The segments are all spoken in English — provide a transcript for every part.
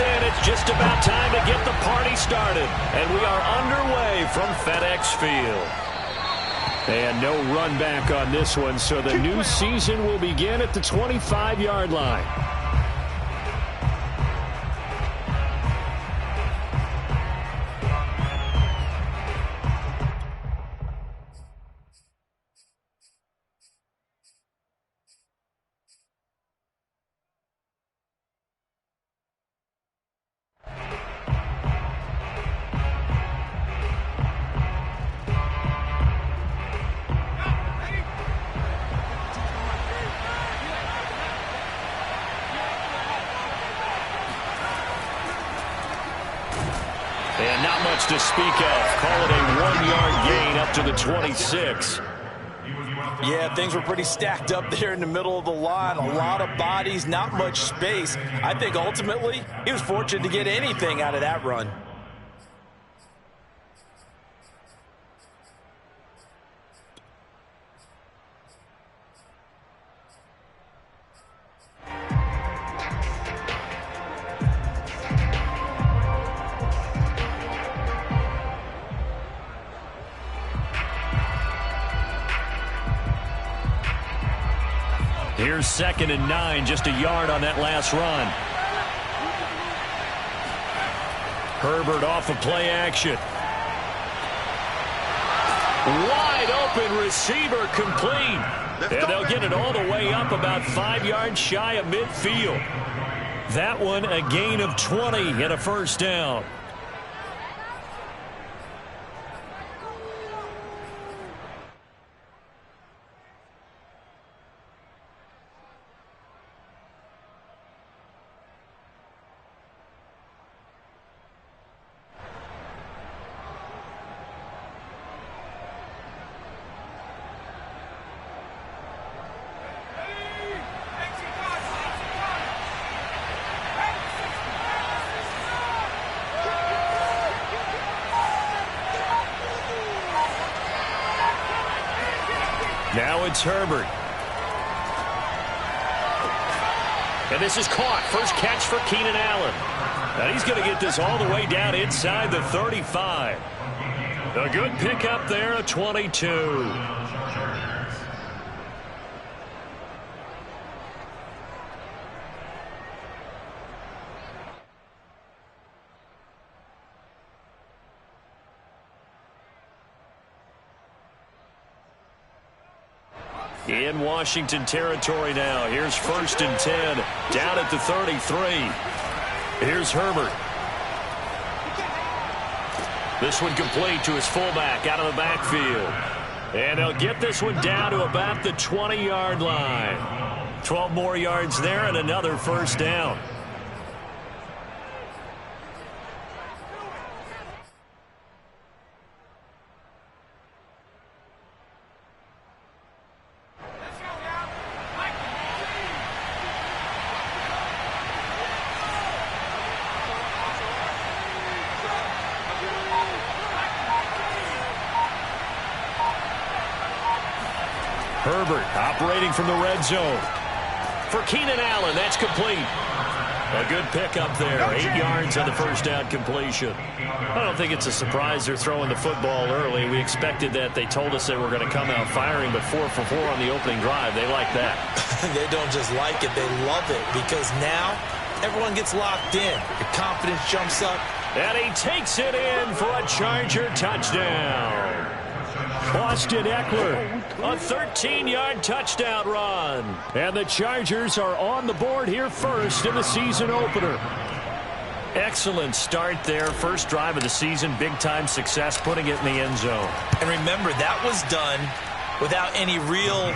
and it's just about time to get the party started. And we are underway from FedEx Field. And no run back on this one, so the new season will begin at the 25-yard line. And not much to speak of. Call it a 1-yard gain up to the 26. Yeah, things were pretty stacked up there in the middle of the line. A lot of bodies, not much space. I think ultimately he was fortunate to get anything out of that run. Here's 2nd and 9, just a yard on that last run. Herbert off of play action. Wide open receiver complete. And they'll get it all the way up about 5 yards shy of midfield. That one a gain of 20 and a first down. Now it's Herbert. And this is caught. First catch for Keenan Allen. Now he's going to get this all the way down inside the 35. A good pickup there, a 22. In Washington territory now. Here's 1st and 10. Down at the 33. Here's Herbert. This one complete to his fullback out of the backfield. And they'll get this one down to about the 20-yard line. 12 more yards there and another first down. Herbert operating from the red zone. For Keenan Allen, that's complete. A good pickup there. 8 yards on the first down completion. I don't think it's a surprise they're throwing the football early. We expected that. They told us they were going to come out firing, but 4 for 4 on the opening drive. They like that. They don't just like it, they love it, because now everyone gets locked in. The confidence jumps up. And he takes it in for a Charger touchdown. Austin Eckler, a 13-yard touchdown run. And the Chargers are on the board here first in the season opener. Excellent start there. First drive of the season, big-time success, putting it in the end zone. And remember, that was done without any real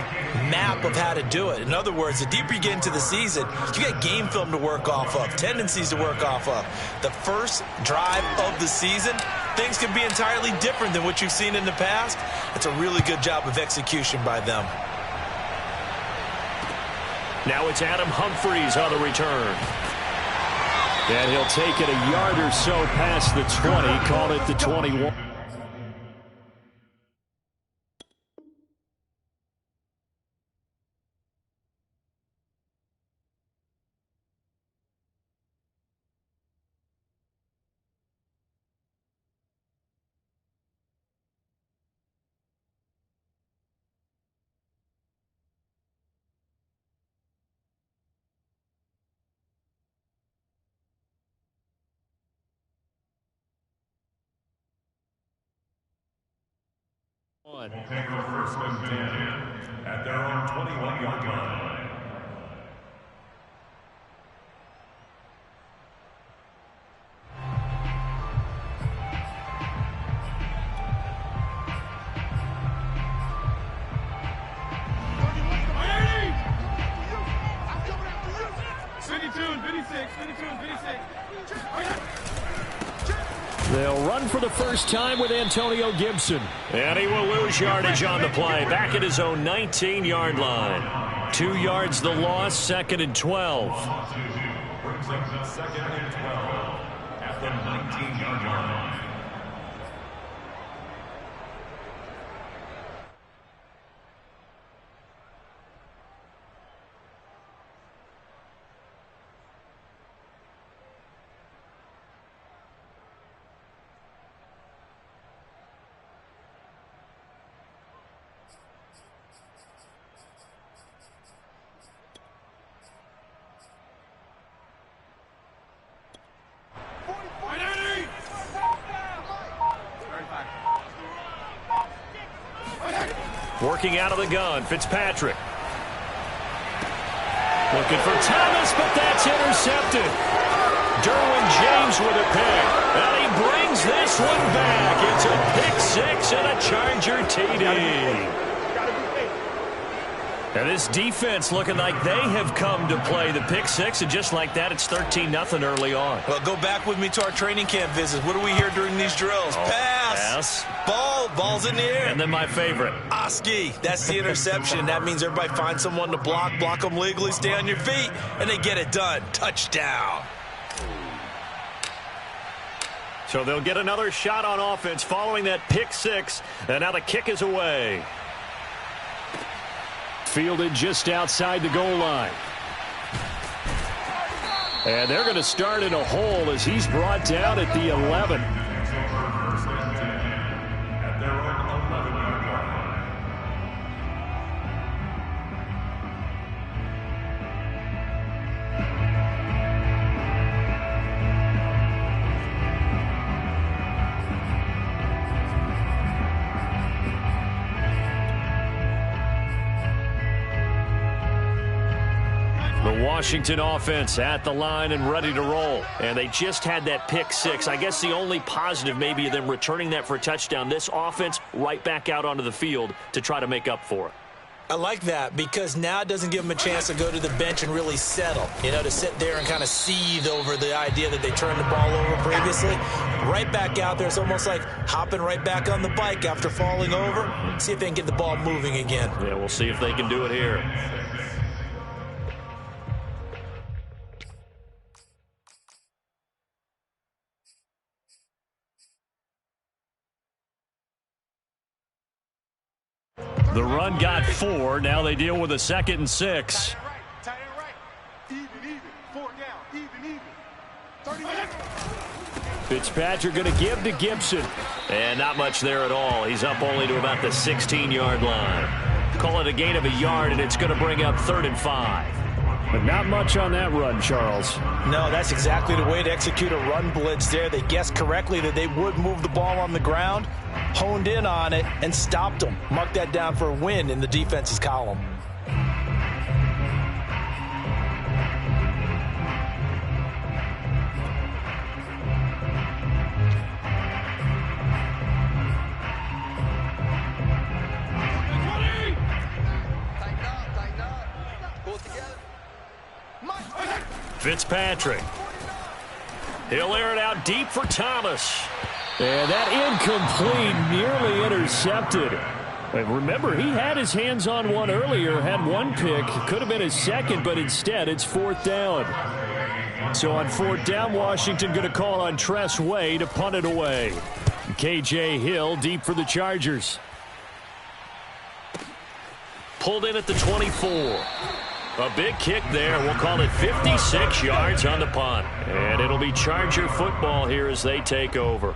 map of how to do it. In other words, the deeper you get into the season, you got game film to work off of, tendencies to work off of. The first drive of the season, things can be entirely different than what you've seen in the past. It's a really good job of execution by them. Now it's Adam Humphries on the return. And he'll take it a yard or so past the 20, call it the 21. One. Will take the first and 10 at their own 21-yard line. They'll run for the first time with Antonio Gibson. And he will lose yardage on the play. Back at his own 19-yard line. 2 yards the loss, 2nd and 12. Brings up the 2nd and 12 at the 19-yard line. Working out of the gun, Fitzpatrick. Looking for Thomas, but that's intercepted. Derwin James with a pick. And he brings this one back. It's a pick six and a Charger TD. And this defense looking like they have come to play the pick six, and just like that, it's 13-0 early on. Well, go back with me to our training camp visits. What do we hear during these drills? Pass. Ball's in the air. And then my favorite. Oski, that's the interception. That means everybody finds someone to block them legally, stay on your feet, and they get it done. Touchdown. So they'll get another shot on offense following that pick six, and now the kick is away. Fielded just outside the goal line. And they're going to start in a hole as he's brought down at the 11. At their own 11-yard line. The Washington offense at the line and ready to roll. And they just had that pick six. I guess the only positive maybe of them returning that for a touchdown. This offense right back out onto the field to try to make up for it. I like that because now it doesn't give them a chance to go to the bench and really settle, to sit there and kind of seethe over the idea that they turned the ball over previously. Right back out there, it's almost like hopping right back on the bike after falling over. See if they can get the ball moving again. Yeah, we'll see if they can do it here. The run got 4. Now they deal with a 2nd and 6. Tight end right. Even. 4 down. Even. 30 minutes. Fitzpatrick going to give to Gibson. And not much there at all. He's up only to about the 16-yard line. Call it a gain of a yard, and it's going to bring up 3rd and 5. But not much on that run, Charles. No, that's exactly the way to execute a run blitz there. They guessed correctly that they would move the ball on the ground, honed in on it, and stopped them. Mark that down for a win in the defense's column. Fitzpatrick. He'll air it out deep for Thomas. And that incomplete, nearly intercepted. And remember, he had his hands on one earlier, had one pick. Could have been his second, but instead it's 4th down. So on 4th down, Washington going to call on Tress Way to punt it away. KJ Hill deep for the Chargers. Pulled in at the 24. A big kick there. We'll call it 56 yards on the punt. And it'll be Charger football here as they take over.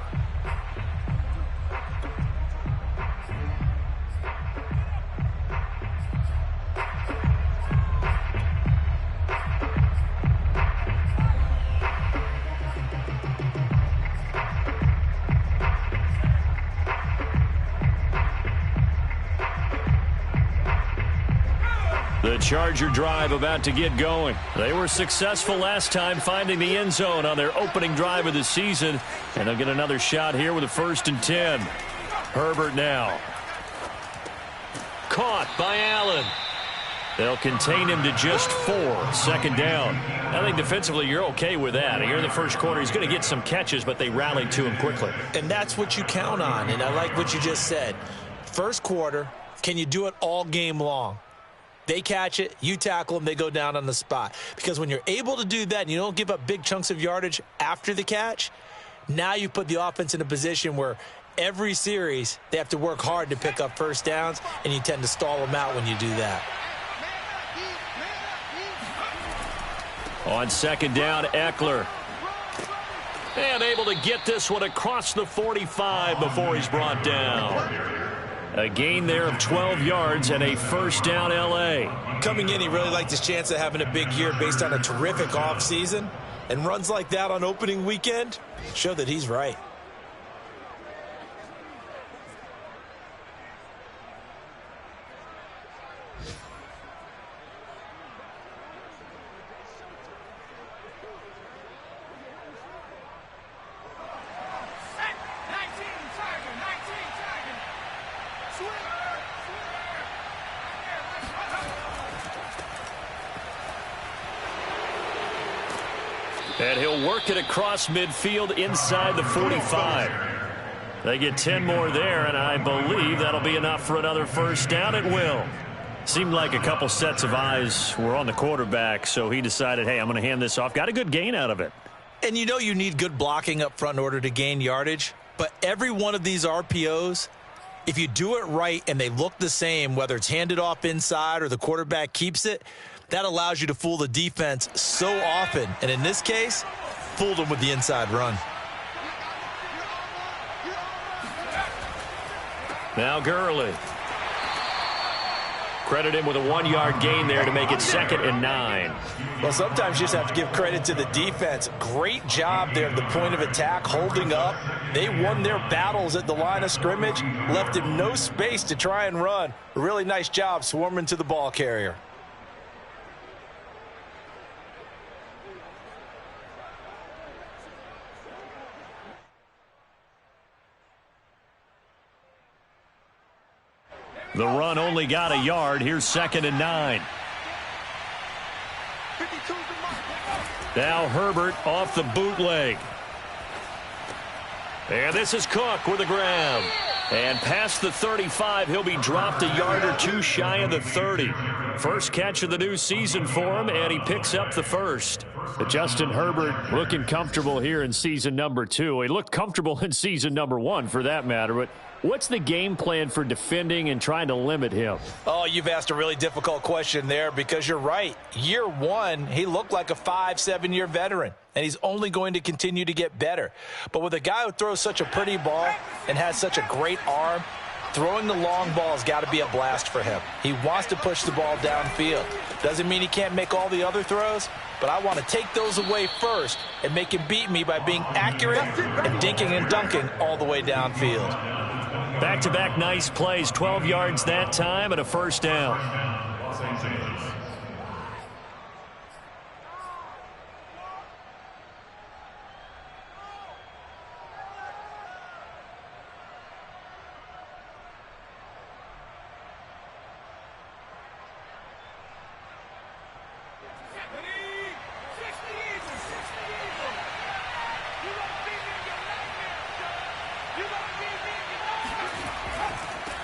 The Charger drive about to get going. They were successful last time finding the end zone on their opening drive of the season, and they'll get another shot here with a 1st and 10. Herbert now. Caught by Allen. They'll contain him to just 4. 2nd down. I think defensively you're okay with that. Here in the first quarter, he's going to get some catches, but they rallied to him quickly. And that's what you count on, and I like what you just said. First quarter, can you do it all game long? They catch it, you tackle them, they go down on the spot. Because when you're able to do that and you don't give up big chunks of yardage after the catch, now you put the offense in a position where every series they have to work hard to pick up first downs, and you tend to stall them out when you do that. On 2nd down, Eckler. And able to get this one across the 45 before he's brought down. A gain there of 12 yards and a 1st down L.A. Coming in, he really liked his chance of having a big year based on a terrific offseason. And runs like that on opening weekend show that he's right. And he'll work it across midfield inside the 45. They get 10 more there, and I believe that'll be enough for another 1st down. It will. Seemed like a couple sets of eyes were on the quarterback, so he decided, hey, I'm going to hand this off. Got a good gain out of it. And you know you need good blocking up front in order to gain yardage, but every one of these RPOs, if you do it right and they look the same, whether it's handed off inside or the quarterback keeps it, that allows you to fool the defense so often. And in this case, fooled them with the inside run. Now Gurley. Credit him with a 1-yard gain there to make it 2nd and 9. Well, sometimes you just have to give credit to the defense. Great job there at the point of attack, holding up. They won their battles at the line of scrimmage, left him no space to try and run. A really nice job swarming to the ball carrier. The run only got a yard. Here's 2nd and 9. Now Herbert off the bootleg. And this is Cook with a grab. And past the 35, he'll be dropped a yard or two shy of the 30. First catch of the new season for him, and he picks up the 1st. But Justin Herbert looking comfortable here in season number 2. He looked comfortable in season number 1 for that matter, but what's the game plan for defending and trying to limit him? Oh, you've asked a really difficult question there because you're right. Year 1, he looked like a 5-7-year veteran, and he's only going to continue to get better. But with a guy who throws such a pretty ball and has such a great arm, throwing the long ball has got to be a blast for him. He wants to push the ball downfield. Doesn't mean he can't make all the other throws, but I want to take those away first and make him beat me by being accurate and dinking and dunking all the way downfield. Back-to-back nice plays, 12 yards that time and a 1st down. Los Angeles.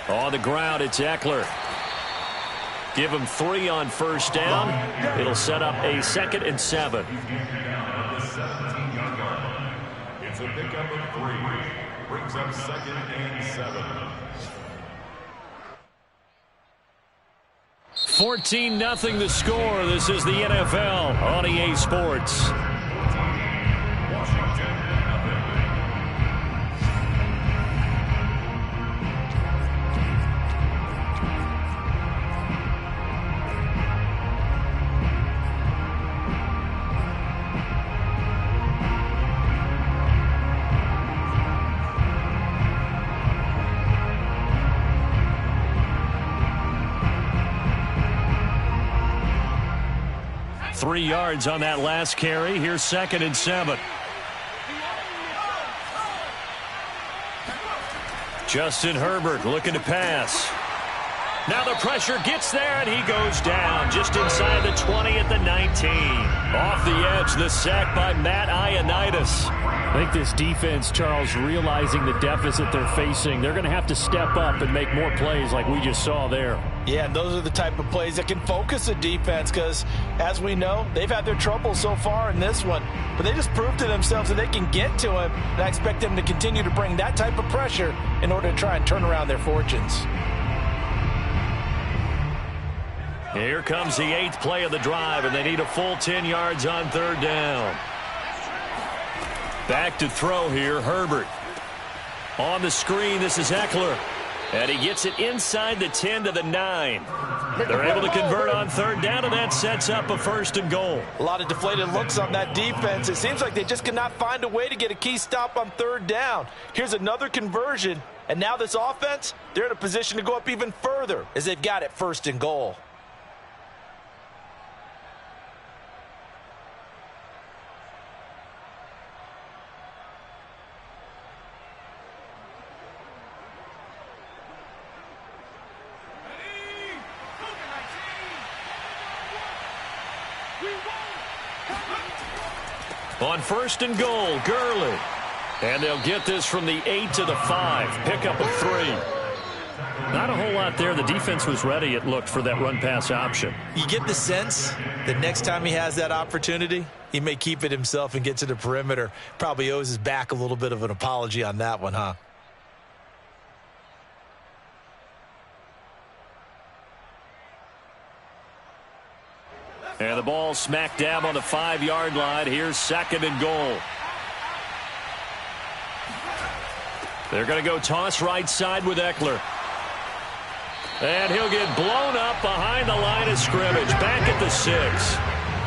On the ground, it's Eckler. Give him 3 on 1st down. It'll set up a 2nd and 7. It's a pickup of 3. Brings up 2nd and 7. 14-0 the score. This is the NFL on EA Sports. 3 yards on that last carry. Here's 2nd and 7. Justin Herbert looking to pass. Now the pressure gets there, and he goes down just inside the 20 at the 19. Off the edge, the sack by Matt Ioannidis. I think this defense, Charles, realizing the deficit they're facing, they're going to have to step up and make more plays like we just saw there. Yeah, and those are the type of plays that can focus a defense because, as we know, they've had their trouble so far in this one. But they just proved to themselves that they can get to him, and I expect them to continue to bring that type of pressure in order to try and turn around their fortunes. Here comes the 8th play of the drive, and they need a full 10 yards on 3rd down. Back to throw here, Herbert. On the screen, this is Eckler. And he gets it inside the 10 to the 9. They're able to convert on 3rd down, and that sets up a 1st and goal. A lot of deflated looks on that defense. It seems like they just cannot find a way to get a key stop on 3rd down. Here's another conversion, and now this offense, they're in a position to go up even further as they've got it 1st and goal. On 1st and goal, Gurley. And they'll get this from the 8 to the 5. Pick up a 3. Not a whole lot there. The defense was ready, it looked, for that run-pass option. You get the sense that next time he has that opportunity, he may keep it himself and get to the perimeter. Probably owes his back a little bit of an apology on that one, huh? And the ball smack dab on the 5-yard line. Here's 2nd and goal. They're going to go toss right side with Eckler. And he'll get blown up behind the line of scrimmage. Back at the 6.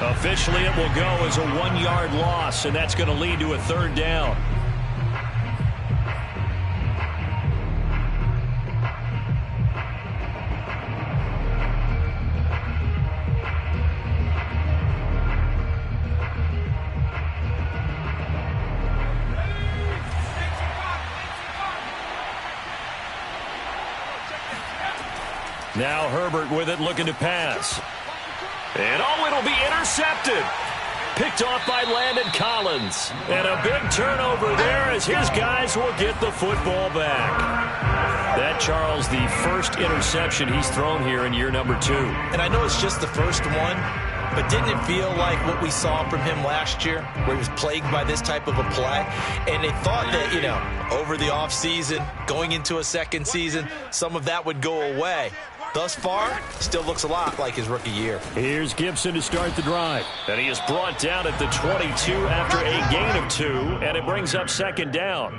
Officially, it will go as a 1-yard loss, and that's going to lead to a 3rd down. Now Herbert with it, looking to pass. And it'll be intercepted. Picked off by Landon Collins. And a big turnover there as his guys will get the football back. That, Charles, the first interception he's thrown here in year number 2. And I know it's just the first one, but didn't it feel like what we saw from him last year, where he was plagued by this type of a play? And they thought that, over the offseason, going into a second season, some of that would go away. Thus far, still looks a lot like his rookie year. Here's Gibson to start the drive. And he is brought down at the 22 after a gain of 2, and it brings up 2nd down.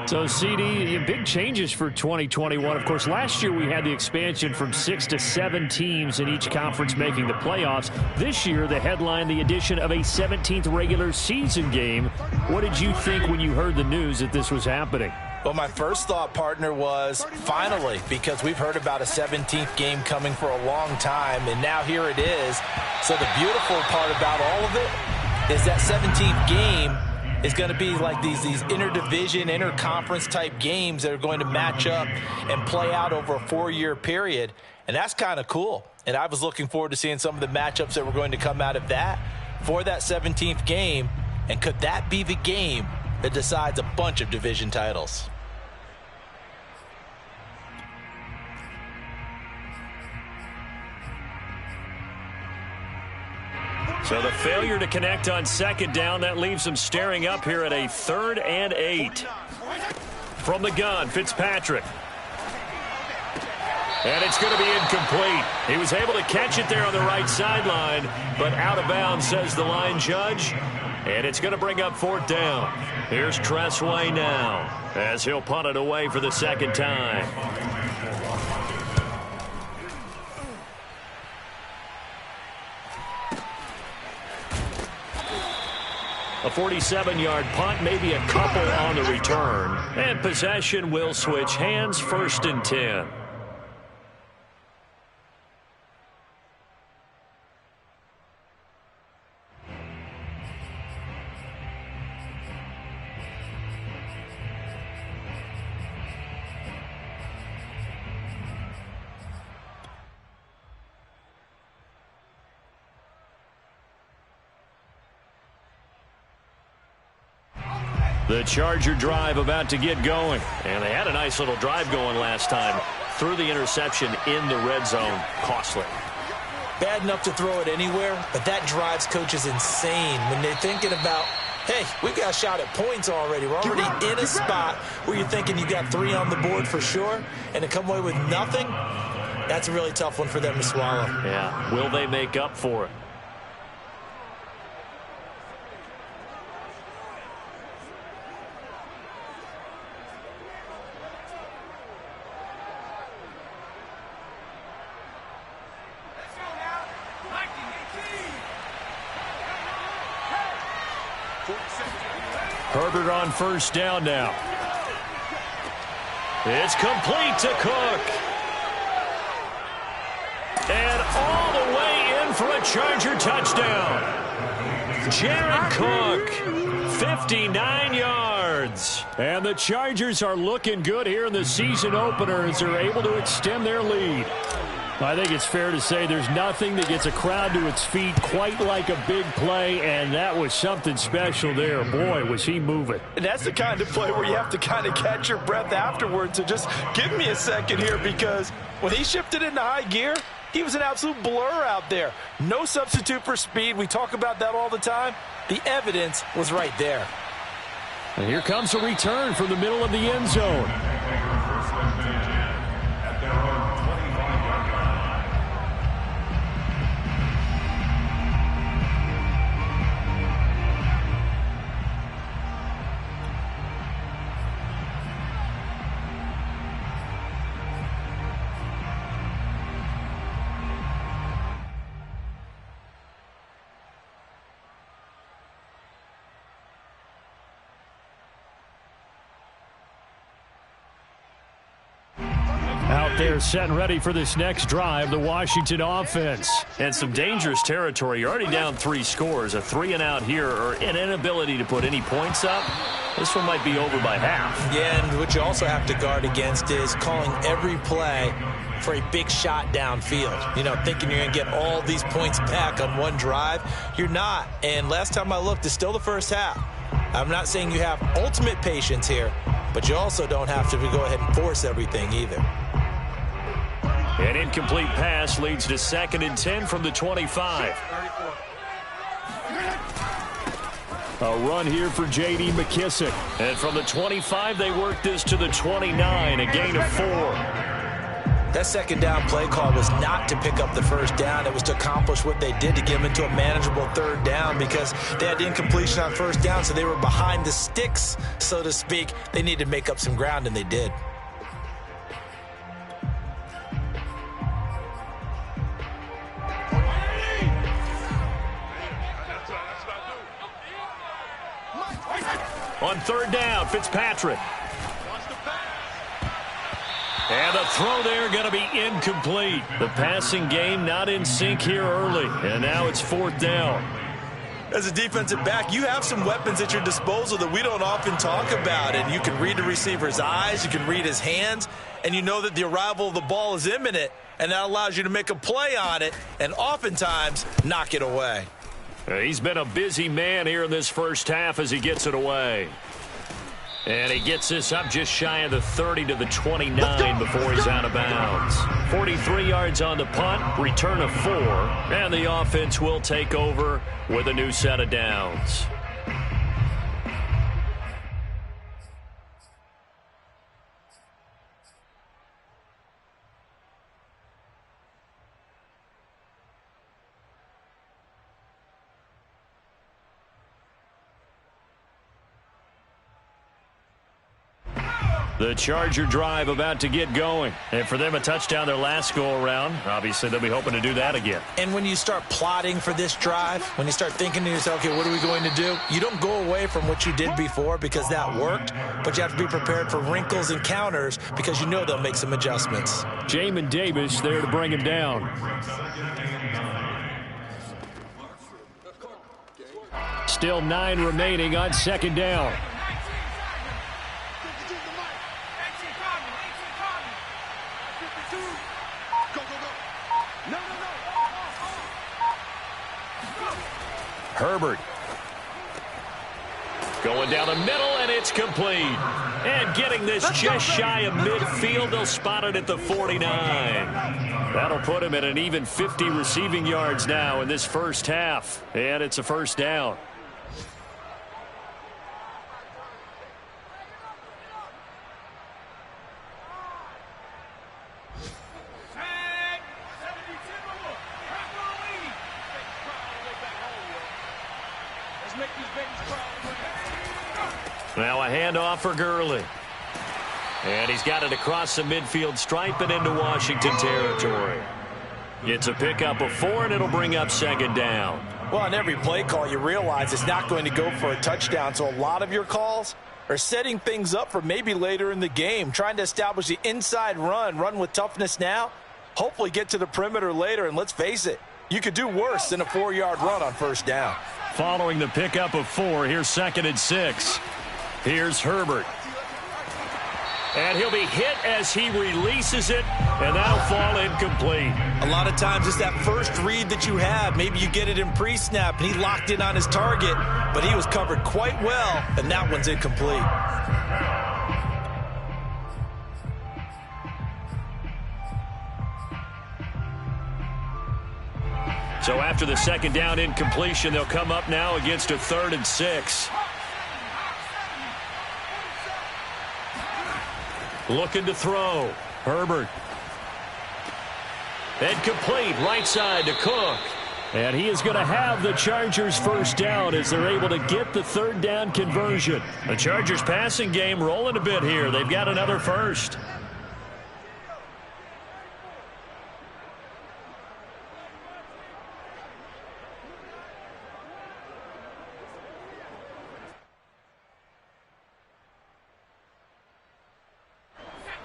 So, CD, big changes for 2021. Of course, last year we had the expansion from 6 to 7 teams in each conference making the playoffs. This year, the headline, the addition of a 17th regular season game. What did you think when you heard the news that this was happening? Well, my first thought, partner, was finally, because we've heard about a 17th game coming for a long time, and now here it is. So the beautiful part about all of it is that 17th game is going to be like these interdivision, interconference type games that are going to match up and play out over a 4-year period, and that's kind of cool. And I was looking forward to seeing some of the matchups that were going to come out of that for that 17th game, and could that be the game that decides a bunch of division titles? So the failure to connect on 2nd down, that leaves them staring up here at a 3rd and 8. From the gun, Fitzpatrick. And it's going to be incomplete. He was able to catch it there on the right sideline, but out of bounds, says the line judge. And it's going to bring up 4th down. Here's Tressway now, as he'll punt it away for the 2nd time. A 47-yard punt, maybe a couple on the return. And possession will switch hands, 1st and 10. The Charger drive about to get going. And they had a nice little drive going last time. Threw the interception in the red zone. Costly. Bad enough to throw it anywhere, but that drives coaches insane when they're thinking about, hey, we've got a shot at points already. We're already in a spot where you're thinking you got 3 on the board for sure, and to come away with nothing, that's a really tough one for them to swallow. Yeah, will they make up for it? Herbert on first down now. It's complete to Cook. And all the way in for a Charger touchdown. Jared Cook, 59 yards. And the Chargers are looking good here in the season opener as they're able to extend their lead. I think it's fair to say there's nothing that gets a crowd to its feet quite like a big play, and that was something special there. Boy, was he moving. And that's the kind of play where you have to kind of catch your breath afterwards. So just give me a second here, because when he shifted into high gear, he was an absolute blur out there. No substitute for speed. We talk about that all the time. The evidence was right there. And here comes a return from the middle of the end zone. Out there set and ready for this next drive, the Washington offense. And some dangerous territory. You're already down 3 scores. A 3-and-out here, or an inability to put any points up. This one might be over by half. Yeah, and what you also have to guard against is calling every play for a big shot downfield. You know, thinking you're going to get all these points back on one drive. You're not. And last time I looked, it's still the first half. I'm not saying you have ultimate patience here, but you also don't have to go ahead and force everything either. An incomplete pass leads to 2nd and 10 from the 25. A run here for J.D. McKissic. And from the 25, they work this to the 29, a gain of 4. That second down play call was not to pick up the first down. It was to accomplish what they did to get them into a manageable 3rd down, because they had incompletion on first down, so they were behind the sticks, so to speak. They needed to make up some ground, and they did. On 3rd down, Fitzpatrick. And the throw there going to be incomplete. The passing game not in sync here early. And now it's 4th down. As a defensive back, you have some weapons at your disposal that we don't often talk about. And you can read the receiver's eyes, you can read his hands, and you know that the arrival of the ball is imminent. And that allows you to make a play on it and oftentimes knock it away. He's been a busy man here in this first half as he gets it away. And he gets this up just shy of the 30 to the 29 before he's out of bounds. 43 yards on the punt, return of 4, and the offense will take over with a new set of downs. The Charger drive about to get going. And for them, a touchdown their last go-around. Obviously, they'll be hoping to do that again. And when you start plotting for this drive, when you start thinking to yourself, okay, what are we going to do? You don't go away from what you did before because that worked, but you have to be prepared for wrinkles and counters because you know they'll make some adjustments. Jamin Davis there to bring him down. Still 9 remaining on 2nd down. Herbert. Going down the middle, and it's It's complete. And getting this just shy of midfield, they'll spot it at the 49. That'll put him at an even 50 receiving yards now in this first half. And it's a first down. Now a handoff for Gurley. And he's got it across the midfield stripe and into Washington territory. It's a pickup of 4, and it'll bring up second down. Well, on every play call, you realize it's not going to go for a touchdown. So a lot of your calls are setting things up for maybe later in the game, trying to establish the inside run with toughness now, hopefully get to the perimeter later. And let's face it, you could do worse than a 4-yard run on first down. Following the pickup of 4, here's 2nd and 6. Here's Herbert. And he'll be hit as he releases it, and that'll fall incomplete. A lot of times it's that first read that you have. Maybe you get it in pre-snap, and he locked in on his target, but he was covered quite well, and that one's incomplete. So after the second down incompletion, they'll come up now against a 3rd and 6. Looking to throw. Herbert. And complete right side to Cook. And he is going to have the Chargers first down as they're able to get the 3rd down conversion. The Chargers passing game rolling a bit here. They've got another first.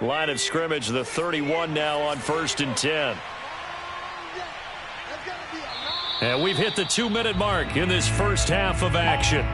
Line of scrimmage, the 31 now on 1st and 10. And we've hit the 2-minute mark in this first half of action.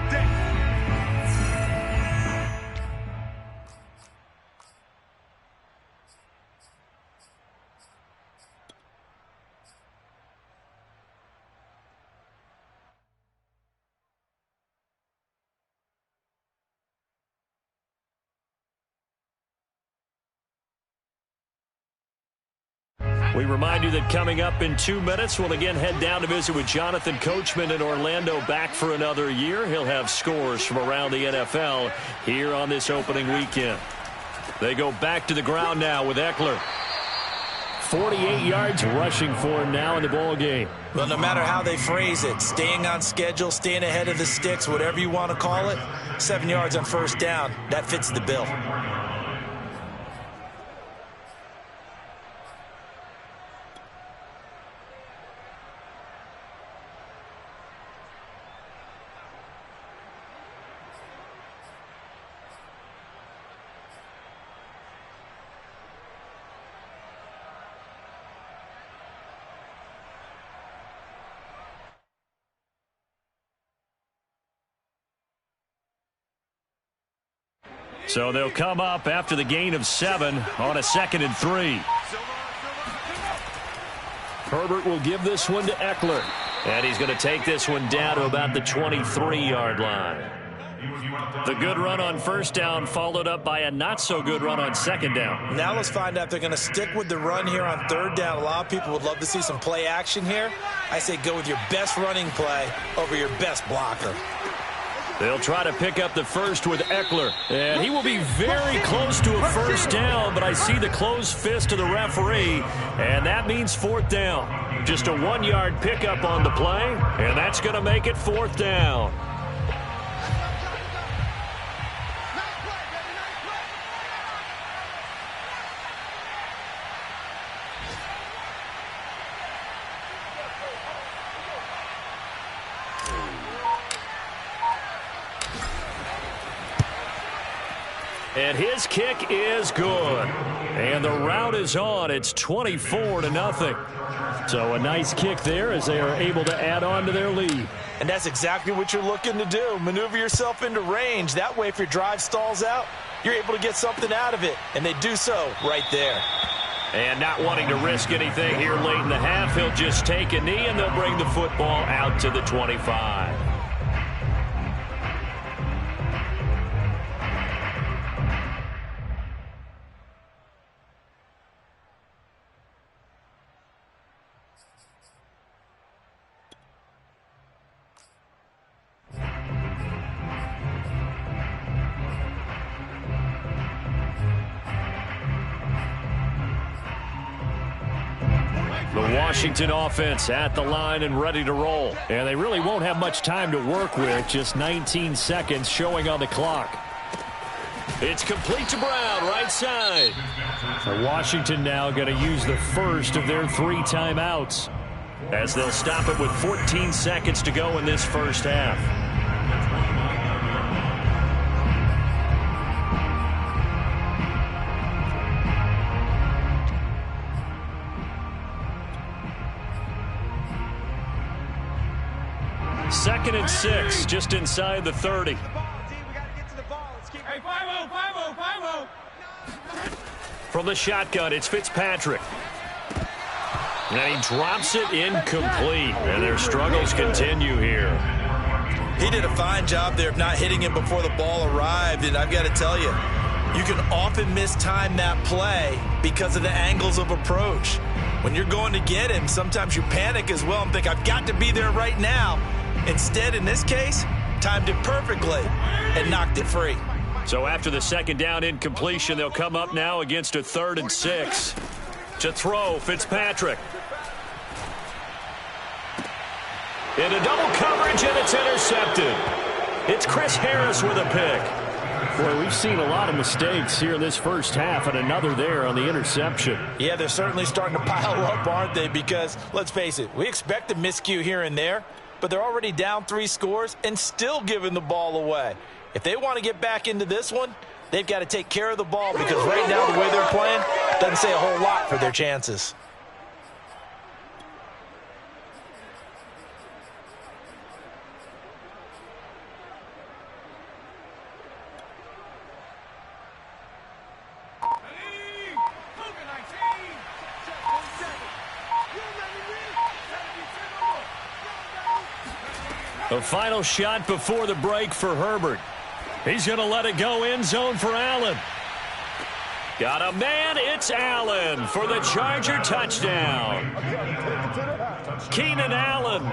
We remind you that coming up in 2 minutes, we'll again head down to visit with Jonathan Coachman in Orlando, back for another year. He'll have scores from around the NFL here on this opening weekend. They go back to the ground now with Eckler. 48 yards rushing for him now in the ball game. Well, no matter how they phrase it, staying on schedule, staying ahead of the sticks, whatever you want to call it, 7 yards on first down, that fits the bill. So they'll come up after the gain of 7 on a 2nd and 3. Herbert will give this one to Eckler. And he's going to take this one down to about the 23-yard line. The good run on first down followed up by a not-so-good run on second down. Now let's find out if they're going to stick with the run here on 3rd down. A lot of people would love to see some play action here. I say go with your best running play over your best blocker. They'll try to pick up the first with Eckler. And he will be very close to a first down, but I see the closed fist of the referee, and that means 4th down. Just a 1-yard pickup on the play, and that's going to make it 4th down. And his kick is good. And the route is on. It's 24-0. So a nice kick there as they are able to add on to their lead. And that's exactly what you're looking to do. Maneuver yourself into range. That way, if your drive stalls out, you're able to get something out of it. And they do so right there. And not wanting to risk anything here late in the half, he'll just take a knee, and they'll bring the football out to the 25. The Washington offense at the line and ready to roll. And they really won't have much time to work with. Just 19 seconds showing on the clock. It's complete to Brown, right side. So Washington now going to use the first of their 3 timeouts, as they'll stop it with 14 seconds to go in this first half. Second and 6, just inside the 30. From the shotgun, it's Fitzpatrick. And he drops it incomplete. And their struggles continue here. He did a fine job there of not hitting him before the ball arrived. And I've got to tell you, you can often mistime that play because of the angles of approach. When you're going to get him, sometimes you panic as well and think, I've got to be there right now. Instead, in this case, timed it perfectly and knocked it free. So after the second down incompletion, they'll come up now against a 3rd and 6. To throw, Fitzpatrick. Into double coverage, and it's intercepted. It's Chris Harris with a pick. Boy, we've seen a lot of mistakes here in this first half, and another there on the interception. Yeah, they're certainly starting to pile up, aren't they? Because, let's face it, we expect a miscue here and there, but they're already down 3 scores and still giving the ball away. If they want to get back into this one, they've got to take care of the ball, because right now the way they're playing doesn't say a whole lot for their chances. The final shot before the break for Herbert. He's going to let it go end zone for Allen. Got a man, it's Allen for the Charger touchdown. Keenan Allen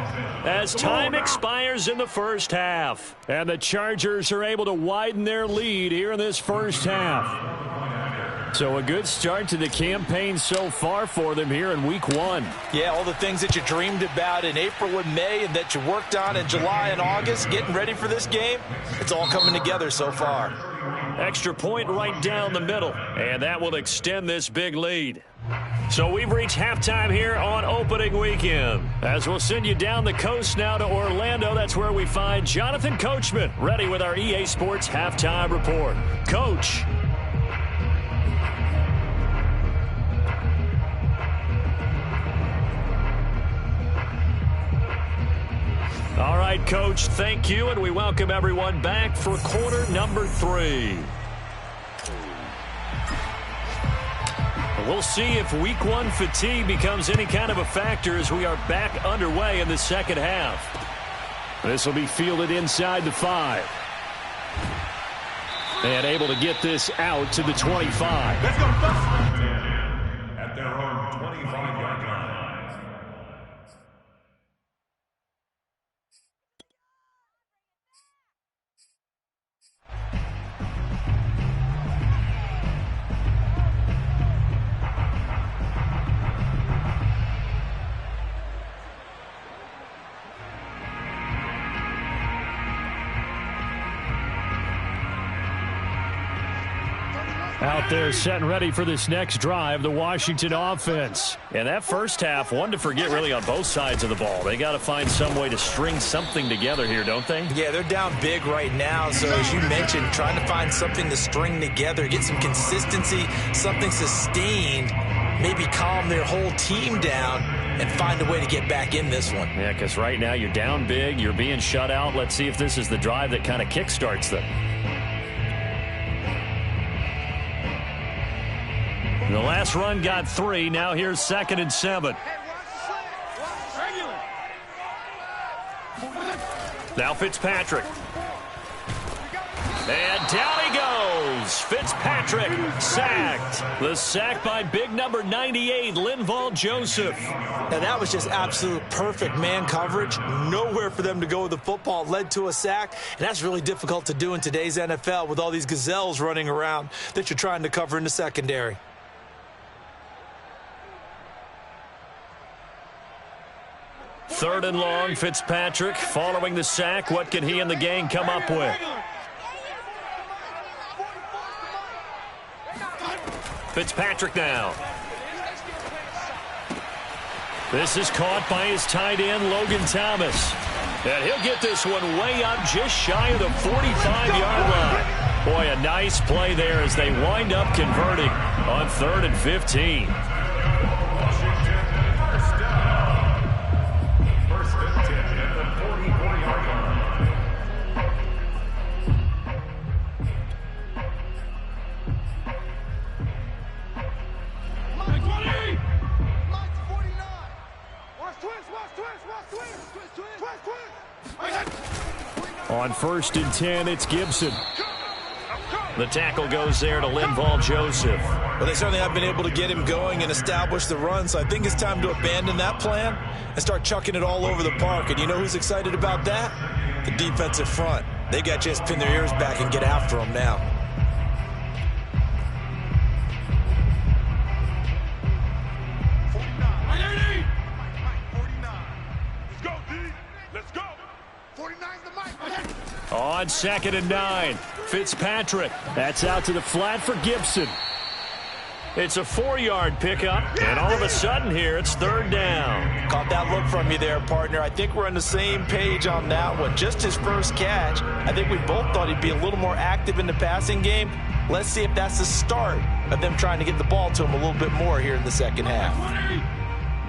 as time expires in the first half. And the Chargers are able to widen their lead here in this first half. So a good start to the campaign so far for them here in week 1. Yeah, all the things that you dreamed about in April and May and that you worked on in July and August, getting ready for this game, it's all coming together so far. Extra point right down the middle, and that will extend this big lead. So we've reached halftime here on opening weekend. As we'll send you down the coast now to Orlando, that's where we find Jonathan Coachman, ready with our EA Sports Halftime Report. Coach. All right, Coach, thank you, and we welcome everyone back for quarter number 3. We'll see if week 1 fatigue becomes any kind of a factor as we are back underway in the second half. This will be fielded inside the 5. And able to get this out to the 25. Let's go. At their own 25-yard line. Out there set and ready for this next drive, the Washington offense. And that first half, one to forget really on both sides of the ball. They got to find some way to string something together here, don't they? Yeah, they're down big right now. So as you mentioned, trying to find something to string together, get some consistency, something sustained, maybe calm their whole team down and find a way to get back in this one. Yeah, because right now you're down big, you're being shut out. Let's see if this is the drive that kind of kickstarts them. The last run got 3. Now here's 2nd and 7. Now Fitzpatrick. And down he goes. Fitzpatrick sacked. The sack by big number 98, Linval Joseph. And that was just absolute perfect man coverage. Nowhere for them to go with the football. Led to a sack. And that's really difficult to do in today's NFL with all these gazelles running around that you're trying to cover in the secondary. 3rd and long, Fitzpatrick following the sack. What can he and the gang come up with? Fitzpatrick now. This is caught by his tight end, Logan Thomas. And he'll get this one way up just shy of the 45-yard line. Boy, a nice play there as they wind up converting on 3rd and 15. First and 10 at the 44-yard line. Mike 20! Mike 49! Watch twist, watch twist, watch twist! Twist, twist, twist, twist! On 1st and 10, it's Gibson. The tackle goes there to Linval Joseph. Well, they certainly have been able to get him going and establish the run, so I think it's time to abandon that plan and start chucking it all over the park. And you know who's excited about that? The defensive front. They got to just pin their ears back and get after him now. Let's go, D! Let's go! 49's the mic! On 2nd and 9, Fitzpatrick. That's out to the flat for Gibson. It's a 4-yard pickup, and all of a sudden here, it's 3rd down. Caught that look from you there, partner. I think we're on the same page on that one. Just his first catch. I think we both thought he'd be a little more active in the passing game. Let's see if that's the start of them trying to get the ball to him a little bit more here in the second half.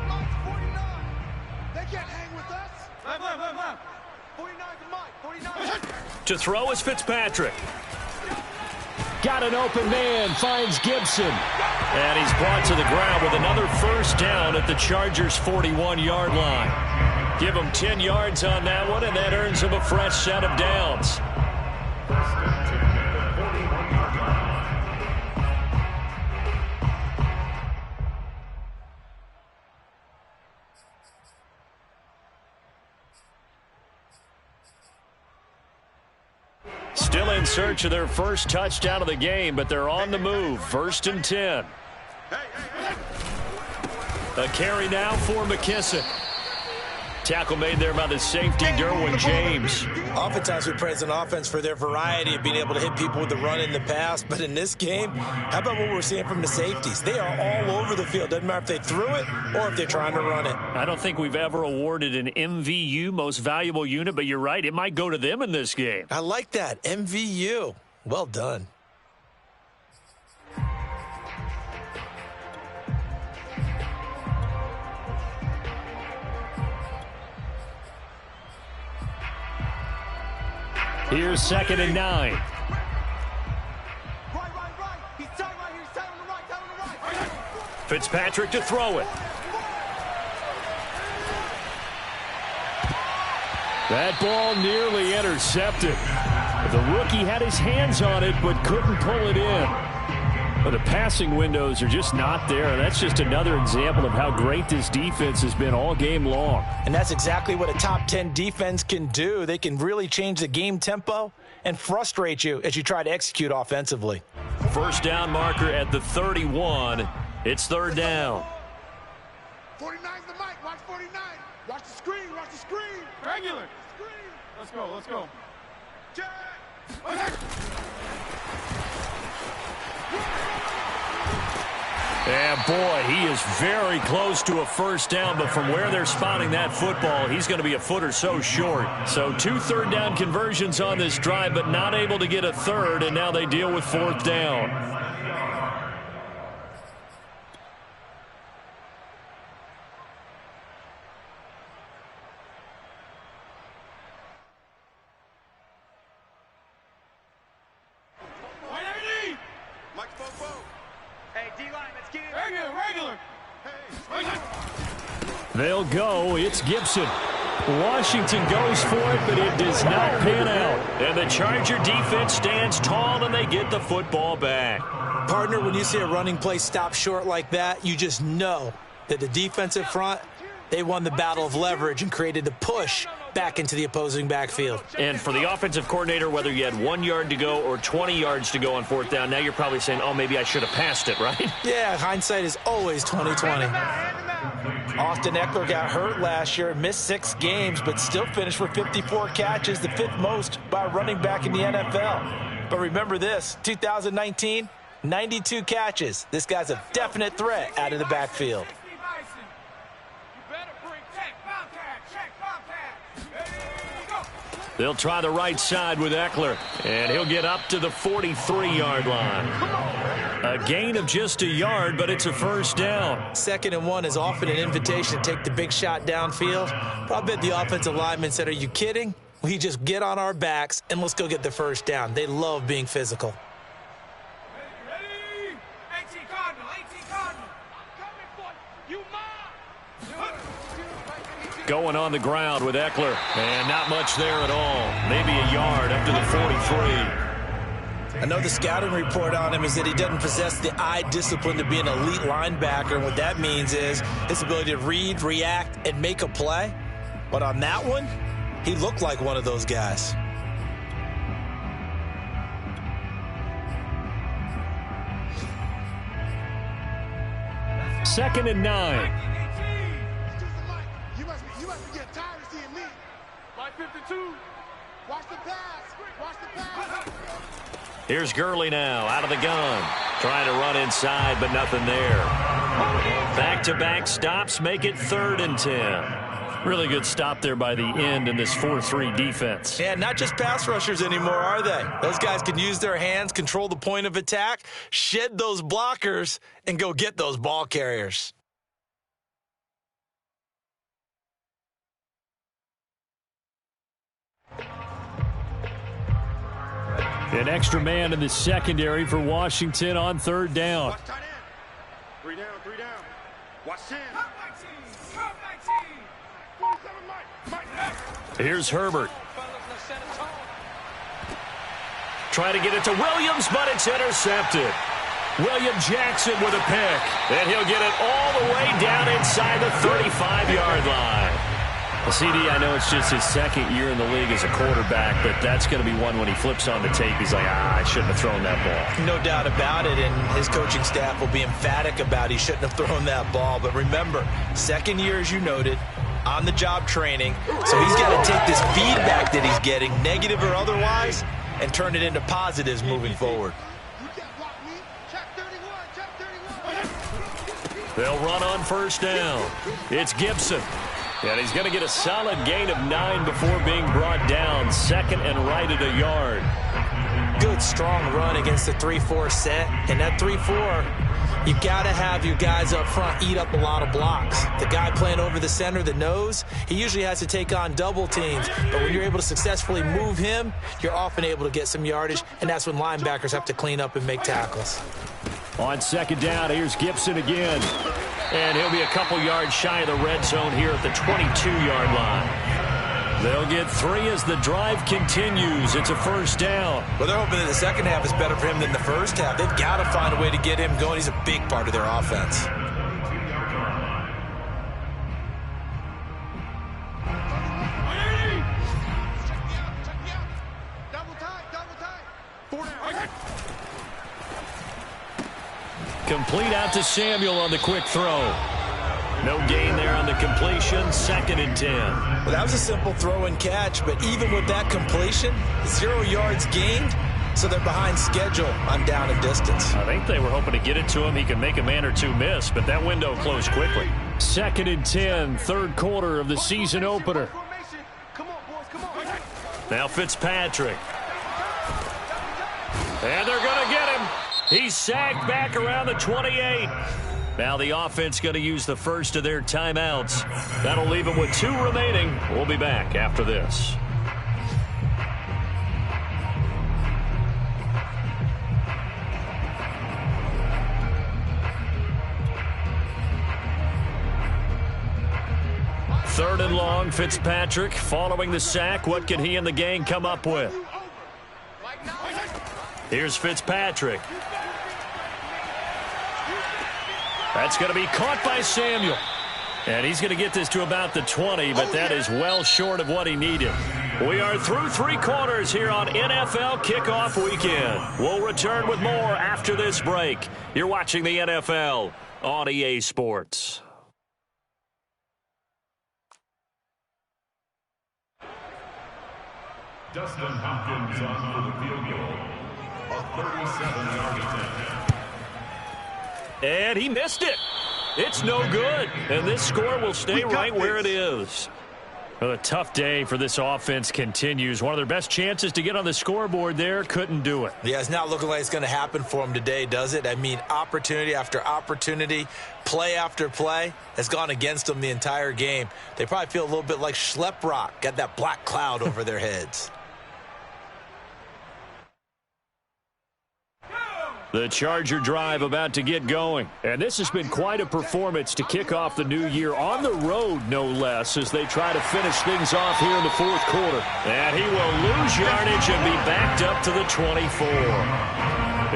Mike's 49! They can't hang with us! Left! 49's the mic! 49! To throw is Fitzpatrick. Got an open man, finds Gibson. And he's brought to the ground with another 1st down at the Chargers' 41-yard line. Give him 10 yards on that one, and that earns him a fresh set of downs. First and 10 at the 41-yard line. Still in search of their first touchdown of the game, but they're on the move. 1st and 10. A carry now for McKissick. Tackle made there by the safety, Derwin James. Oftentimes we praise an offense for their variety of being able to hit people with the run in the pass, but in this game, how about what we're seeing from the safeties? They are all over the field. Doesn't matter if they threw it or if they're trying to run it. I don't think we've ever awarded an MVU, most valuable unit, but you're right, it might go to them in this game. I like that. MVU. Well done. Here's 2nd and 9. Right. He's tight right here. He's tight on the right. Fitzpatrick to throw it. That ball nearly intercepted. The rookie had his hands on it but couldn't pull it in. But the passing windows are just not there. That's just another example of how great this defense has been all game long. And that's exactly what a top 10 defense can do. They can really change the game tempo and frustrate you as you try to execute offensively. 1st down marker at the 31. It's 3rd down. 49's the mic. Watch 49. Watch the screen. Watch the screen. Regular. Screen. Let's go. Check. And boy, he is very close to a 1st down, but from where they're spotting that football, he's going to be a foot or so short. So 2 3rd down conversions on this drive, but not able to get a 3rd, and now they deal with 4th down. They'll go. It's Gibson. Washington goes for it, but it does not pan out. And the Charger defense stands tall, and they get the football back. Partner, when you see a running play stop short like that, you just know that the defensive front, they won the battle of leverage and created the push back into the opposing backfield. And for the offensive coordinator, whether you had 1 yard to go or 20 yards to go on 4th down, now you're probably saying, oh, maybe I should have passed it, right? Yeah, hindsight is always 20/20. Austin Ekeler got hurt last year, missed 6 games, but still finished with 54 catches, the 5th most by a running back in the NFL. But remember this, 2019, 92 catches. This guy's a definite threat out of the backfield. They'll try the right side with Ekeler, and he'll get up to the 43-yard line. A gain of just a yard, but it's a first down. 2nd and 1 is often an invitation to take the big shot downfield. But I bet the offensive lineman said, are you kidding? We just get on our backs and let's go get the first down. They love being physical. Going on the ground with Ekeler, and not much there at all. Maybe a yard up to the 43. I know the scouting report on him is that he doesn't possess the eye discipline to be an elite linebacker. And what that means is his ability to read, react, and make a play. But on that one, he looked like one of those guys. Second and 9. Watch the pass. Watch the pass. Here's Gurley now out of the gun. Trying to run inside, but nothing there. Back-to-back stops make it 3rd and 10. Really good stop there by the end in this 4-3 defense. Yeah, not just pass rushers anymore, are they? Those guys can use their hands, control the point of attack, shed those blockers, and go get those ball carriers. An extra man in the secondary for Washington on 3rd down. Watch tight end. 3 down, 3 down. Watch 10. 47, Mike. Here's Herbert. Trying to get it to Williams, but it's intercepted. William Jackson with a pick. And he'll get it all the way down inside the 35-yard line. Well, CD, I know it's just his 2nd year in the league as a quarterback, but that's going to be one when he flips on the tape. He's like, I shouldn't have thrown that ball. No doubt about it, and his coaching staff will be emphatic about he shouldn't have thrown that ball. But remember, 2nd year, as you noted, on-the-job training. So he's got to take this feedback that he's getting, negative or otherwise, and turn it into positives moving forward. They'll run on 1st down. It's Gibson. And he's going to get a solid gain of 9 before being brought down. 2nd and right at a yard. Good, strong run against the 3-4 set. And that 3-4, you've got to have your guys up front eat up a lot of blocks. The guy playing over the center, the nose, he usually has to take on double teams. But when you're able to successfully move him, you're often able to get some yardage. And that's when linebackers have to clean up and make tackles. On 2nd down, here's Gibson again. And he'll be a couple yards shy of the red zone here at the 22-yard line. They'll get 3 as the drive continues. It's a 1st down. Well, they're hoping that the second half is better for him than the first half. They've got to find a way to get him going. He's a big part of their offense. Complete out to Samuel on the quick throw. No gain there on the completion. 2nd and 10. Well, that was a simple throw and catch, but even with that completion, 0 yards gained, so they're behind schedule on down and distance. I think they were hoping to get it to him. He could make a man or two miss, but that window closed quickly. 2nd and 10, 3rd quarter of the season opener. Now Fitzpatrick. And they're going to get him. He's sacked back around the 28. Now the offense going to use the first of their timeouts. That'll leave them with 2 remaining. We'll be back after this. Third and long, Fitzpatrick following the sack. What can he and the gang come up with? Here's Fitzpatrick. That's going to be caught by Samuel. And he's going to get this to about the 20, but that is well short of what he needed. We are through 3 quarters here on NFL Kickoff Weekend. We'll return with more after this break. You're watching the NFL on EA Sports. Dustin Hopkins on for the field goal. A 37-yard attempt. And he missed it. It's no good. And this score will stay right where it is. Well, a tough day for this offense continues. One of their best chances to get on the scoreboard there, couldn't do it. Yeah, it's not looking like it's going to happen for them today, does it? I mean, opportunity after opportunity, play after play has gone against them the entire game. They probably feel a little bit like Schlepp got that black cloud over their heads. The Charger drive about to get going. And this has been quite a performance to kick off the new year on the road, no less, as they try to finish things off here in the fourth quarter. And he will lose yardage and be backed up to the 24.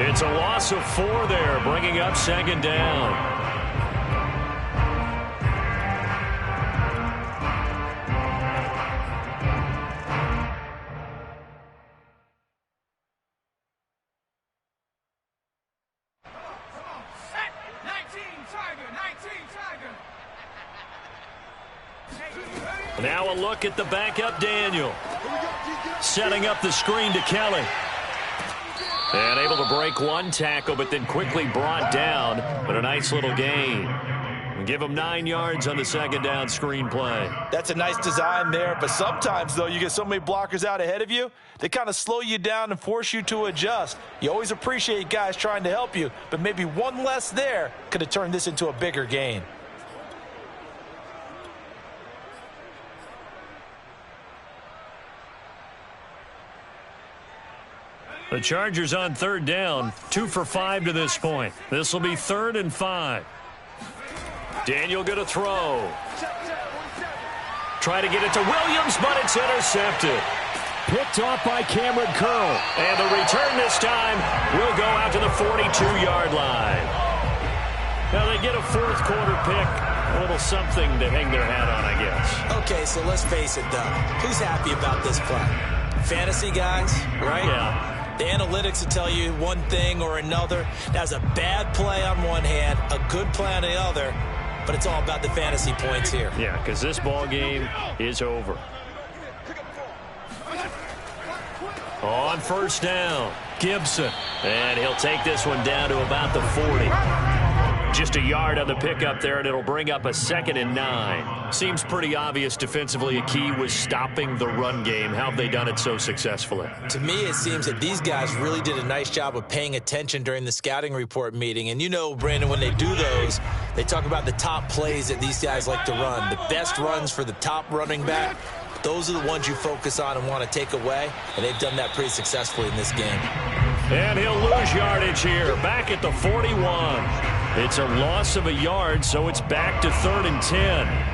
It's a loss of 4 there, bringing up second down. Now a look at the backup, Daniel. Setting up the screen to Kelly. And able to break one tackle, but then quickly brought down. But a nice little gain. And give him 9 yards on the second down screen play. That's a nice design there, but sometimes, though, you get so many blockers out ahead of you, they kind of slow you down and force you to adjust. You always appreciate guys trying to help you, but maybe one less there could have turned this into a bigger gain. The Chargers on third down, 2 for 5 to this point. This will be 3rd and 5. Daniel going to throw. Try to get it to Williams, but it's intercepted. Picked off by Cameron Curl. And the return this time will go out to the 42-yard line. Now they get a fourth quarter pick. A little something to hang their hat on, I guess. Okay, so let's face it, though. Who's happy about this play? Fantasy guys, right? Yeah. The analytics will tell you one thing or another. That's a bad play on one hand, a good play on the other, but it's all about the fantasy points here. Yeah, because this ball game is over. On first down, Gibson. And he'll take this one down to about the 40. Just a yard on the pickup there, and it'll bring up a 2nd and 9. Seems pretty obvious defensively a key was stopping the run game. How have they done it so successfully? To me, it seems that these guys really did a nice job of paying attention during the scouting report meeting. And you know, Brandon, when they do those, they talk about the top plays that these guys like to run. The best runs for the top running back, those are the ones you focus on and want to take away. And they've done that pretty successfully in this game. And he'll lose yardage here, back at the 41. It's a loss of a yard, so it's back to 3rd and 10.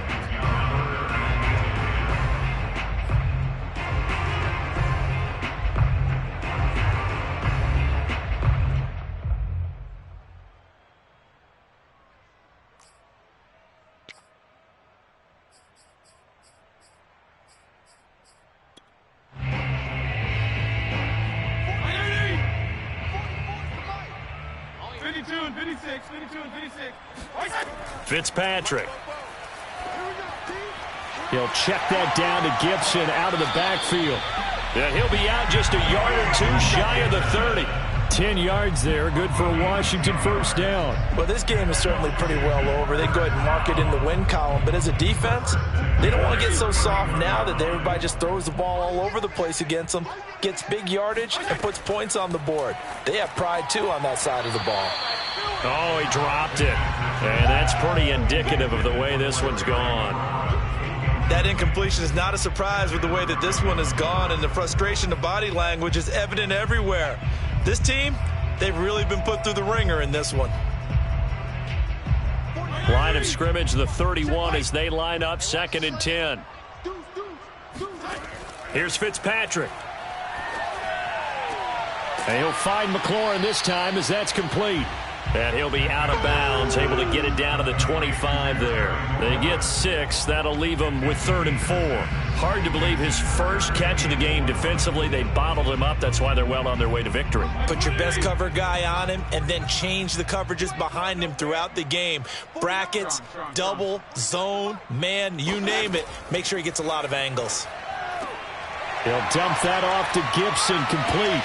Fitzpatrick. He'll check that down to Gibson out of the backfield. And he'll be out just a yard or 2 shy of the 30. 10 yards there, good for a Washington first down. Well, this game is certainly pretty well over. They go ahead and mark it in the win column. But as a defense, they don't want to get so soft now that everybody just throws the ball all over the place against them, gets big yardage, and puts points on the board. They have pride, too, on that side of the ball. Oh, he dropped it. And that's pretty indicative of the way this one's gone. That incompletion is not a surprise with the way that this one has gone, and the frustration, the body language is evident everywhere. This team, they've really been put through the ringer in this one. Line of scrimmage, the 31 as they line up 2nd and 10. Here's Fitzpatrick. And he'll find McLaurin this time as that's complete. And he'll be out of bounds, able to get it down to the 25 there. They get 6. That'll leave him with 3rd and 4. Hard to believe his first catch of the game defensively. They bottled him up. That's why they're well on their way to victory. Put your best cover guy on him and then change the coverages behind him throughout the game. Brackets, double, zone, man, you name it. Make sure he gets a lot of angles. He'll dump that off to Gibson, complete.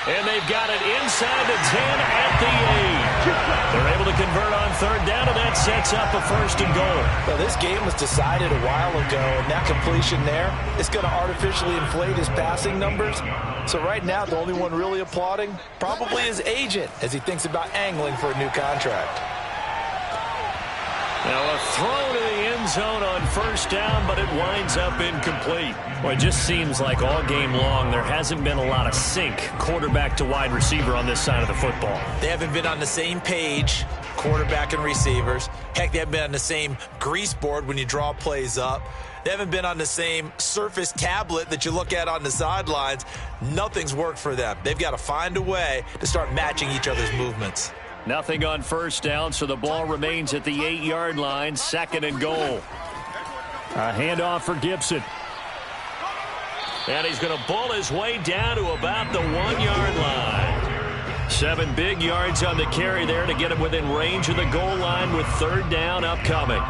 And they've got it inside the 10 at the 8. They're able to convert on third down, and that sets up a 1st and goal. Well, this game was decided a while ago, and that completion there is going to artificially inflate his passing numbers. So right now, the only one really applauding probably his agent as he thinks about angling for a new contract. Now a throw to the end zone on 1st down, but it winds up incomplete. Well, it just seems like all game long there hasn't been a lot of sync quarterback to wide receiver on this side of the football. They haven't been on the same page, quarterback and receivers. Heck, they haven't been on the same grease board when you draw plays up. They haven't been on the same Surface tablet that you look at on the sidelines. Nothing's worked for them. They've got to find a way to start matching each other's movements. Nothing on 1st down, so the ball remains at the 8-yard line, 2nd and goal. A handoff for Gibson. And he's going to bull his way down to about the 1-yard line. 7 big yards on the carry there to get him within range of the goal line with 3rd down upcoming.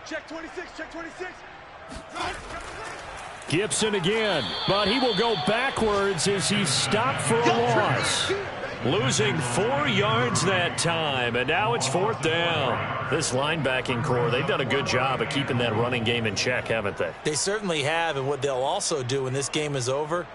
Check 26, check 26. Gibson again, but he will go backwards as he's stopped for a loss. Losing 4 yards that time, and now it's 4th down. This linebacking core, they've done a good job of keeping that running game in check, haven't they? They certainly have, and what they'll also do when this game is over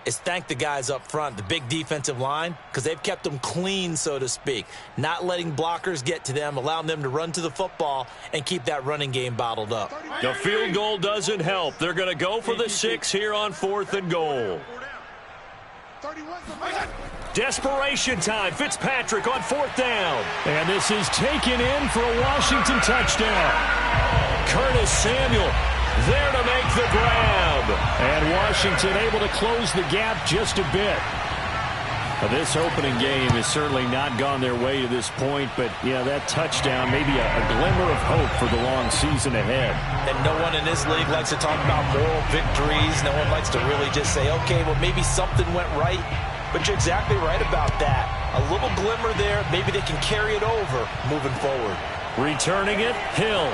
is thank the guys up front, the big defensive line, because they've kept them clean, so to speak, not letting blockers get to them, allowing them to run to the football and keep that running game bottled up. The field goal doesn't help. They're going to go for the 6 here on 4th and goal. Desperation time. Fitzpatrick on 4th down. And this is taken in for a Washington touchdown. Curtis Samuel there to make the grab. And Washington able to close the gap just a bit. Now, this opening game has certainly not gone their way to this point, but, yeah, that touchdown, maybe a glimmer of hope for the long season ahead. And no one in this league likes to talk about moral victories. No one likes to really just say, okay, well, maybe something went right. But you're exactly right about that. A little glimmer there. Maybe they can carry it over moving forward. Returning it, Hill.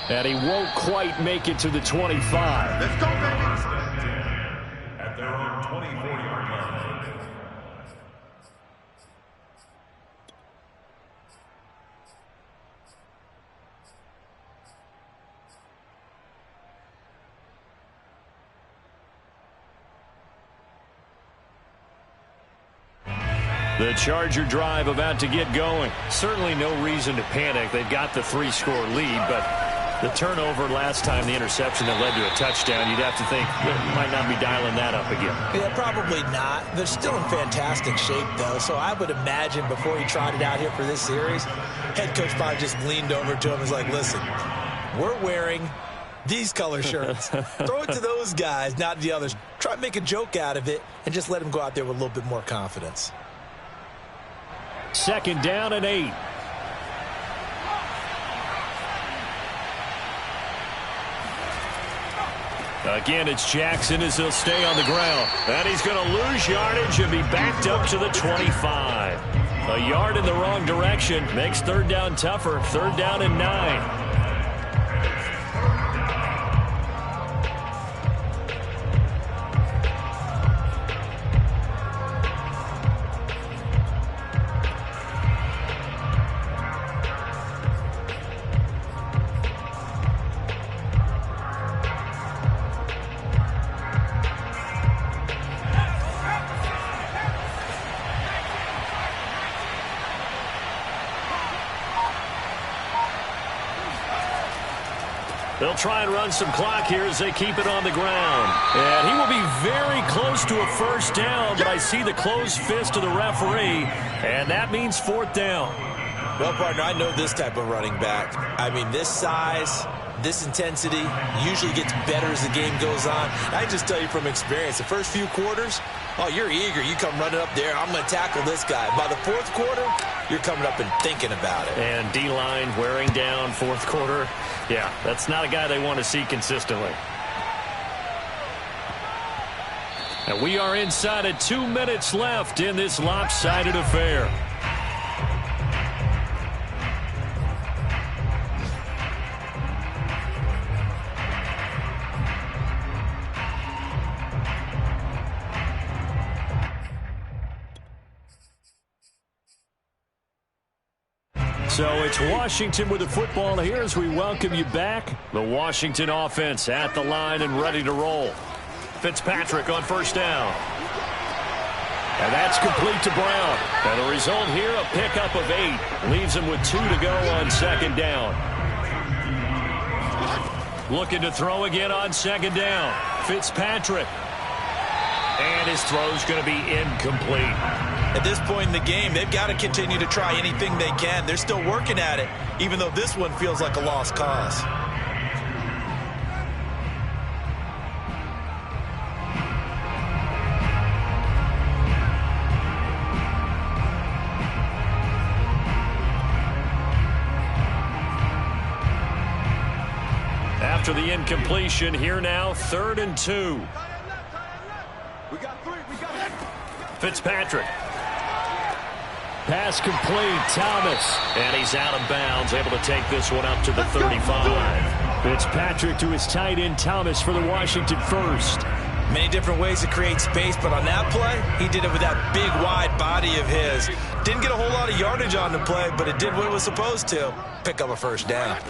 And he won't quite make it to the 25. Let's go, baby. At their own 24-yard line. The Charger drive about to get going. Certainly no reason to panic. They've got the 3-score lead, but the turnover last time, the interception that led to a touchdown, you'd have to think they might not be dialing that up again. Yeah, probably not. They're still in fantastic shape, though, so I would imagine before he trotted out here for this series, head coach probably just leaned over to him and was like, listen, we're wearing these color shirts. Throw it to those guys, not the others. Try to make a joke out of it and just let them go out there with a little bit more confidence. 2nd down and 8. Again, it's Jackson as he'll stay on the ground. And he's going to lose yardage and be backed up to the 25. A yard in the wrong direction makes 3rd down tougher. 3rd down and 9. They'll try and run some clock here as they keep it on the ground. And he will be very close to a 1st down, but I see the closed fist of the referee, and that means 4th down. Well, partner, I know this type of running back. I mean, this size, this intensity usually gets better as the game goes on. I just tell you from experience, the first few quarters, oh, you're eager. You come running up there, I'm going to tackle this guy. By the fourth quarter, you're coming up and thinking about it. And D-line wearing down fourth quarter. Yeah, that's not a guy they want to see consistently. And we are inside of 2 minutes left in this lopsided affair. So it's Washington with the football here as we welcome you back. The Washington offense at the line and ready to roll. Fitzpatrick on first down. And that's complete to Brown. And the result here, a pickup of 8. Leaves him with 2 to go on second down. Looking to throw again on second down. Fitzpatrick. And his throw's going to be incomplete. At this point in the game, they've got to continue to try anything they can. They're still working at it, even though this one feels like a lost cause. After the incompletion, here now, 3rd and 2. We got 3. We got it. Fitzpatrick. Pass complete, Thomas. And he's out of bounds, able to take this one up to the 35. Fitzpatrick to his tight end, Thomas, for the Washington first. Many different ways to create space, but on that play, he did it with that big, wide body of his. Didn't get a whole lot of yardage on the play, but it did what it was supposed to. Pick up a first down.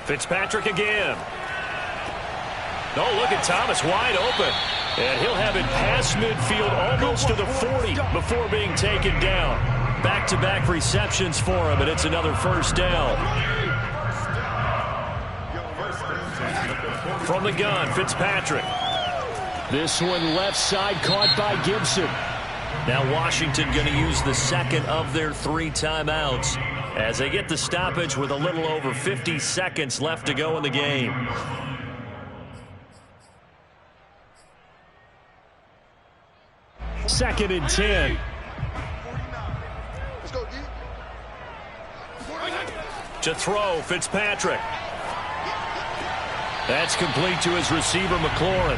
Fitzpatrick again. Oh, look at Thomas wide open. And he'll have it past midfield almost to the 40 before being taken down. Back-to-back receptions for him, and it's another first down. From the gun, Fitzpatrick. This one left side caught by Gibson. Now Washington going to use the second of their 3 timeouts as they get the stoppage with a little over 50 seconds left to go in the game. Second and 10. Let's go, D. To throw, Fitzpatrick. That's complete to his receiver, McLaurin.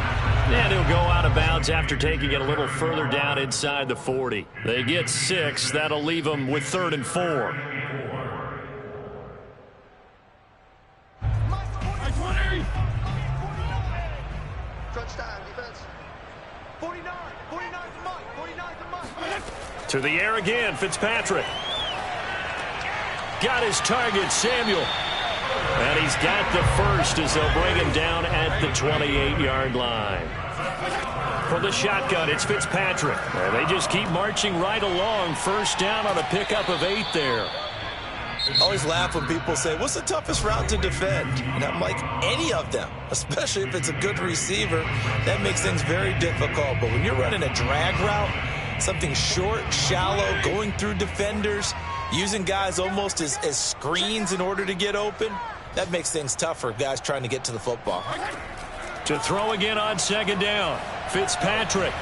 And he'll go out of bounds after taking it a little further down inside the 40. They get 6. That'll leave them with 3rd and 4. Touchdown, defense. 49. 49 to Mike. 49 to Mike. To the air again, Fitzpatrick. Got his target, Samuel. And he's got the first as they'll bring him down at the 28-yard line. For the shotgun, it's Fitzpatrick. And they just keep marching right along. First down on a pickup of 8 there. I always laugh when people say, what's the toughest route to defend? And I'm like, any of them, especially if it's a good receiver. That makes things very difficult. But when you're running a drag route, something short, shallow, going through defenders, using guys almost as screens in order to get open, that makes things tough for guys trying to get to the football. To throw again on second down, Fitzpatrick.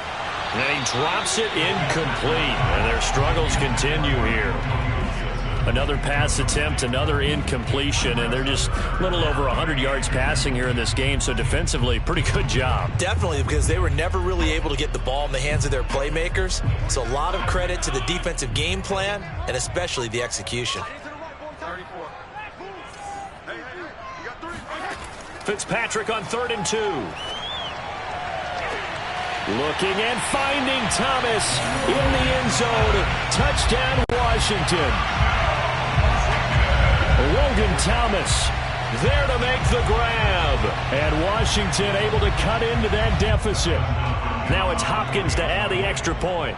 And he drops it incomplete. And their struggles continue here. Another pass attempt, another incompletion, and they're just a little over 100 yards passing here in this game, so defensively, pretty good job. Definitely, because they were never really able to get the ball in the hands of their playmakers, so a lot of credit to the defensive game plan, and especially the execution. Fitzpatrick on 3rd and 2. Looking and finding Thomas in the end zone. Touchdown, Washington. Logan Thomas there to make the grab. And Washington able to cut into that deficit. Now it's Hopkins to add the extra point.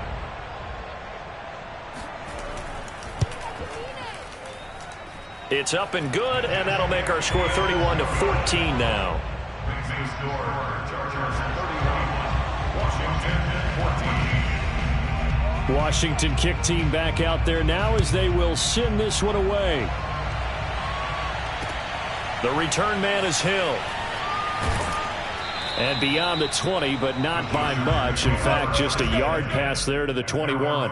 It's up and good, and that'll make our score 31-14 now. Washington kick team back out there now as they will send this one away. The return man is Hill. And beyond the 20, but not by much. In fact, just a yard pass there to the 21.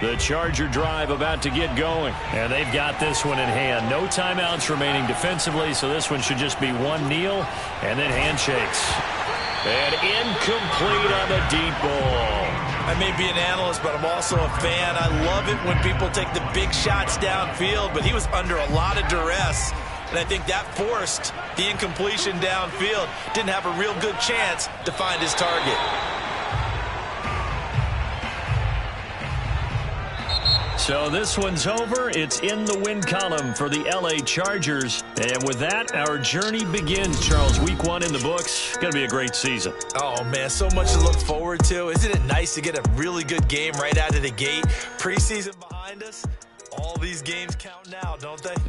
The Charger drive about to get going. And they've got this one in hand. No timeouts remaining defensively, so this one should just be one kneel and then handshakes. And incomplete on the deep ball. I may be an analyst, but I'm also a fan. I love it when people take the big shots downfield, but he was under a lot of duress. And I think that forced the incompletion downfield. Didn't have a real good chance to find his target. So this one's over. It's in the win column for the L.A. Chargers. And with that, our journey begins, Charles. Week 1 in the books. Going to be a great season. Oh, man, so much to look forward to. Isn't it nice to get a really good game right out of the gate? Preseason behind us. All these games count now, don't they?